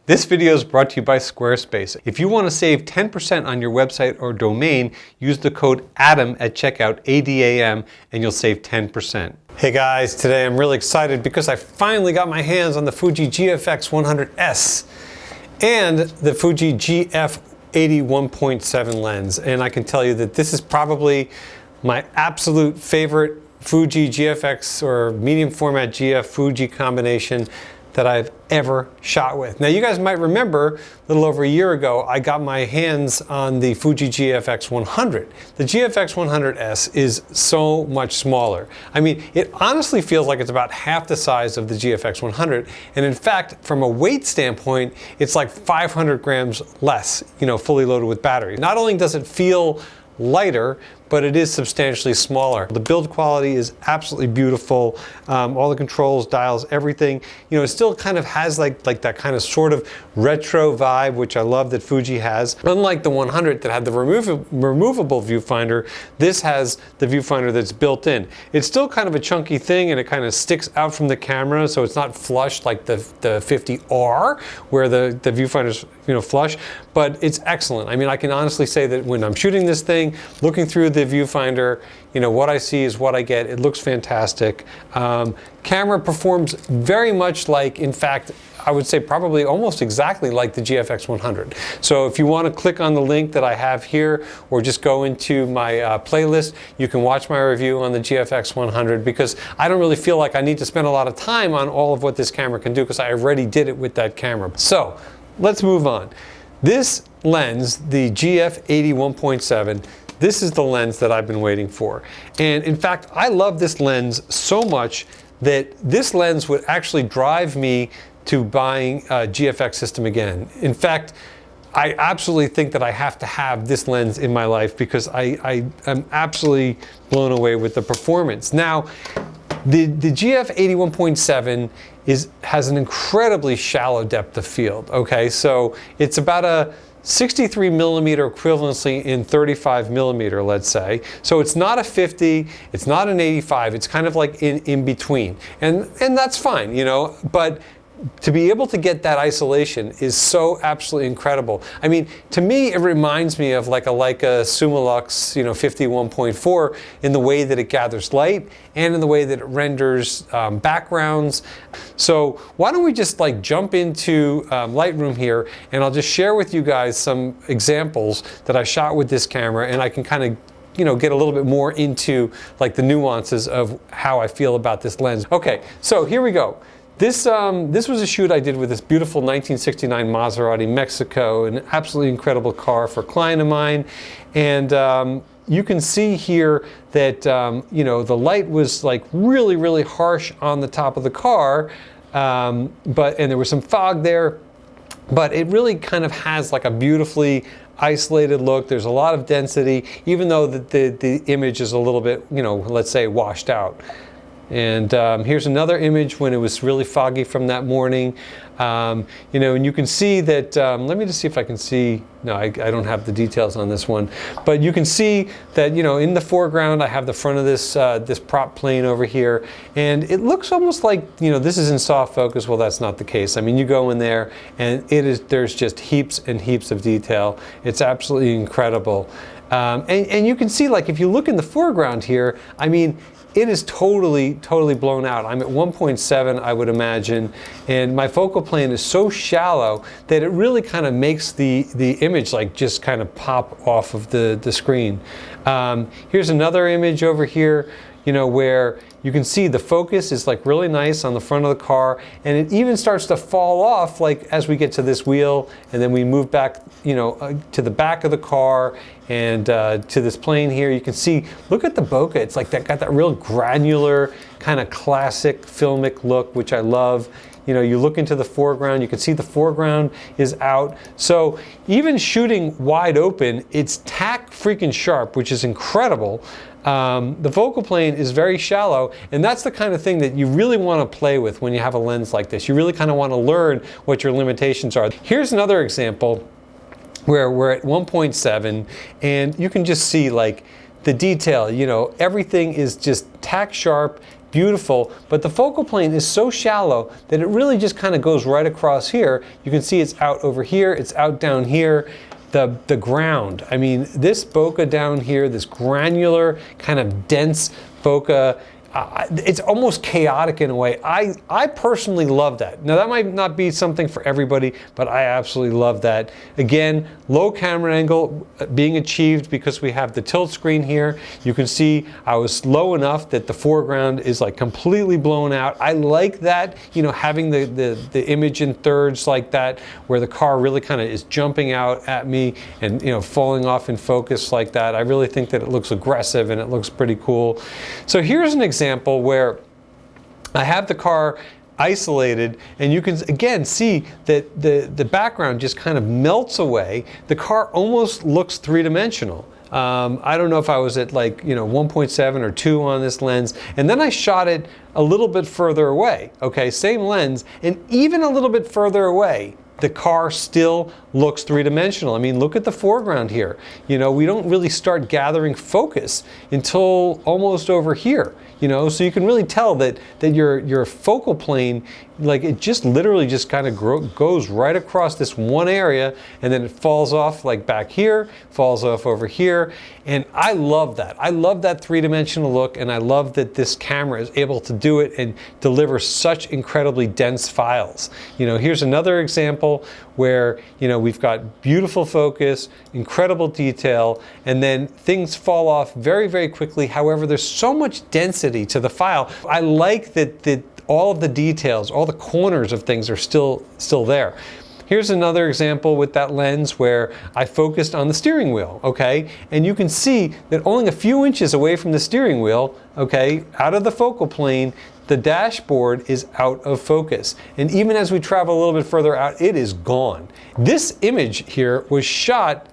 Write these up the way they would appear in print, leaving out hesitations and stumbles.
This video is brought to you by Squarespace. If you want to save 10% on your website or domain, use the code ADAM at checkout, ADAM, and you'll save 10%. Hey guys, today I'm really excited because I finally got my hands on the Fuji GFX 100S and the Fuji GF 81.7 lens. And I can tell you that this is probably my absolute favorite Fuji GFX or medium format GF Fuji combination that I've ever shot with. Now you guys might remember a little over a year ago I got my hands on the Fuji GFX 100. The GFX 100S is so much smaller. I mean, it honestly feels like it's about half the size of the GFX 100, and in fact from a weight standpoint it's like 500 grams less, fully loaded with battery. Not only does it feel lighter, but it is substantially smaller. The build quality is absolutely beautiful. All the controls, dials, everything. It still kind of has like that kind of sort of retro vibe, which I love that Fuji has. Unlike the 100 that had the removable viewfinder, this has the viewfinder that's built in. It's still kind of a chunky thing and it kind of sticks out from the camera, so it's not flush like the 50R where the viewfinder's flush, but it's excellent. I mean, I can honestly say that when I'm shooting this thing, looking through the viewfinder, what I see is what I get. It looks fantastic. Camera performs very much like, in fact, I would say probably almost exactly like the GFX 100. So if you want to click on the link that I have here or just go into my playlist, you can watch my review on the GFX 100 because I don't really feel like I need to spend a lot of time on all of what this camera can do because I already did it with that camera. So let's move on. This lens, the GF 81.7, this is the lens that I've been waiting for. And in fact, I love this lens so much that this lens would actually drive me to buying a GFX system again. In fact, I absolutely think that I have to have this lens in my life because I am absolutely blown away with the performance. Now, the GF 81.7 has an incredibly shallow depth of field, okay? So it's about a 63 millimeter equivalency in 35 millimeter, let's say. So it's not a 50, it's not an 85, it's kind of like in between. And that's fine, but to be able to get that isolation is so absolutely incredible. I mean, to me, it reminds me of like a Leica Summilux, 51.4 in the way that it gathers light and in the way that it renders backgrounds. So why don't we just jump into Lightroom here, and I'll just share with you guys some examples that I shot with this camera, and I can kind of get a little bit more into the nuances of how I feel about this lens. Okay, so here we go. This was a shoot I did with this beautiful 1969 Maserati Mexico, an absolutely incredible car for a client of mine. And you can see here that the light was really, really harsh on the top of the car, and there was some fog there, but it really kind of has a beautifully isolated look. There's a lot of density, even though the image is a little bit, let's say, washed out. And here's another image when it was really foggy from that morning. And you can see that, let me just see if I can see, no, I don't have the details on this one, but you can see that, in the foreground I have the front of this, this prop plane over here, and it looks almost like, this is in soft focus. Well, that's not the case. I mean, you go in there and there's just heaps and heaps of detail. It's absolutely incredible. And you can see, if you look in the foreground here, I mean, it is totally blown out. I'm at 1.7, I would imagine, and my focal plane is so shallow that it really kind of makes the image just kind of pop off of the screen. Here's another image over here, where you can see the focus is really nice on the front of the car, and it even starts to fall off as we get to this wheel, and then we move back to the back of the car and to this plane here. You can see, look at the bokeh. It's got that real granular kind of classic filmic look, which I love. You look into the foreground, you can see the foreground is out. So even shooting wide open, it's tack freaking sharp, which is incredible. The focal plane is very shallow, and that's the kind of thing that you really want to play with when you have a lens like this. You really kind of want to learn what your limitations are. Here's another example where we're at 1.7, and you can just see the detail, everything is just tack sharp, beautiful, but the focal plane is so shallow that it really just kind of goes right across here. You can see it's out over here, it's out down here. The ground, I mean, this bokeh down here, this granular kind of dense bokeh, it's almost chaotic in a way. I personally love that. Now that might not be something for everybody, but I absolutely love that. Again, low camera angle being achieved because we have the tilt screen here. You can see I was low enough that the foreground is like completely blown out. I like that, you know, having the image in thirds like that, where the car really kind of is jumping out at me and, you know, falling off in focus like that. I really think that it looks aggressive and it looks pretty cool. So here's an example where I have the car isolated, and you can again see that the background just kind of melts away. The car almost looks three-dimensional. I don't know if I was at like, you know, 1.7 or 2 on this lens, and then I shot it a little bit further away. Okay, same lens, and even a little bit further away, the car still looks three-dimensional. I mean, look at the foreground here. You know, we don't really start gathering focus until almost over here. You know, so you can really tell that your focal plane, like, it just literally just kind of goes right across this one area, and then it falls off like back here, falls off over here, and I love that. I love that three-dimensional look, and I love that this camera is able to do it and deliver such incredibly dense files. You know, here's another example where, you know, we've got beautiful focus, incredible detail, and then things fall off very, very quickly. However, there's so much density to the file. I like that all of the details, all the corners of things are still there. Here's another example with that lens where I focused on the steering wheel, okay? And you can see that only a few inches away from the steering wheel, okay, out of the focal plane, the dashboard is out of focus. And even as we travel a little bit further out, it is gone. This image here was shot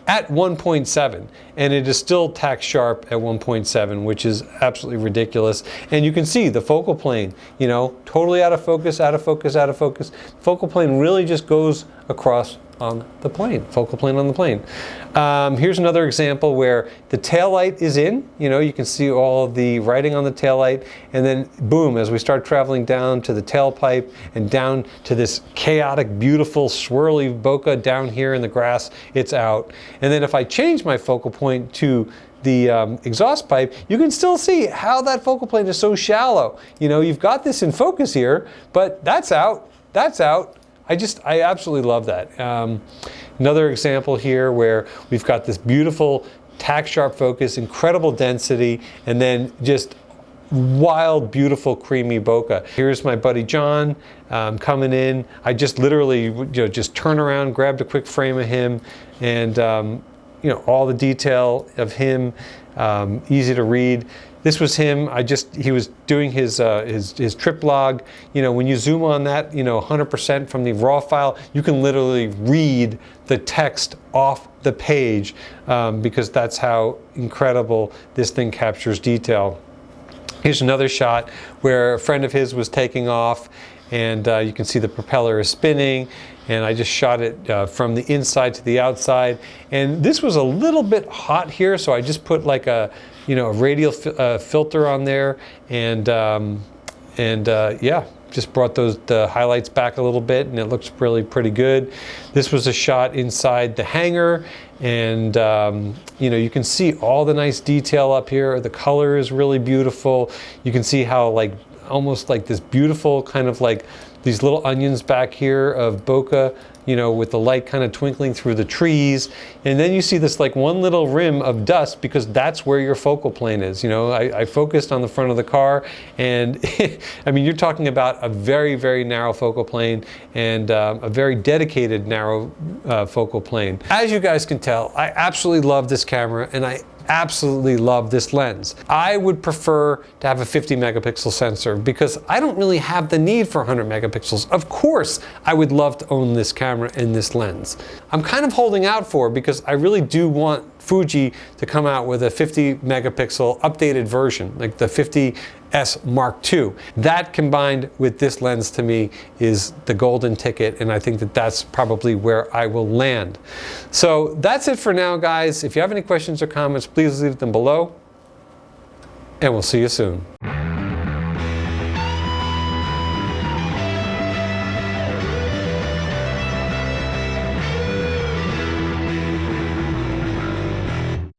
at 1.7, and it is still tack sharp at 1.7, which is absolutely ridiculous. And you can see the focal plane, you know, totally out of focus, out of focus, out of focus. Focal plane really just goes across on the plane, focal plane on the plane. Here's another example where the taillight is in, you know, you can see all of the writing on the taillight, and then boom, as we start traveling down to the tailpipe and down to this chaotic, beautiful, swirly bokeh down here in the grass, it's out. And then if I change my focal point to the exhaust pipe, you can still see how that focal plane is so shallow. You know, you've got this in focus here, but that's out, that's out. I absolutely love that. Another example here where we've got this beautiful tack sharp focus, incredible density, and then just wild, beautiful, creamy bokeh. Here's my buddy John coming in. I just literally, you know, just turn around, grabbed a quick frame of him, and you know, all the detail of him, easy to read. This was him. He was doing his trip log. You know, when you zoom on that, you know, 100% from the raw file, you can literally read the text off the page because that's how incredible this thing captures detail. Here's another shot where a friend of his was taking off, and you can see the propeller is spinning, and I just shot it from the inside to the outside. And this was a little bit hot here, so I just put like a, you know, a radial filter on there, and yeah, just brought the highlights back a little bit, and it looks really pretty good. This was a shot inside the hangar, and you know, you can see all the nice detail up here. The color is really beautiful. You can see how, like, almost like this beautiful kind of like these little onions back here of bokeh, you know, with the light kind of twinkling through the trees. And then you see this like one little rim of dust because that's where your focal plane is. You know, I focused on the front of the car, and I mean, you're talking about a very, very narrow focal plane and a very dedicated narrow focal plane. As you guys can tell, I absolutely love this camera, and I absolutely love this lens. I would prefer to have a 50 megapixel sensor because I don't really have the need for 100 megapixels. Of course, I would love to own this camera and this lens. I'm kind of holding out for, because I really do want Fuji to come out with a 50 megapixel updated version, like the 50S Mark II. That combined with this lens to me is the golden ticket, and I think that that's probably where I will land. So that's it for now, guys. If you have any questions or comments, please leave them below, and we'll see you soon.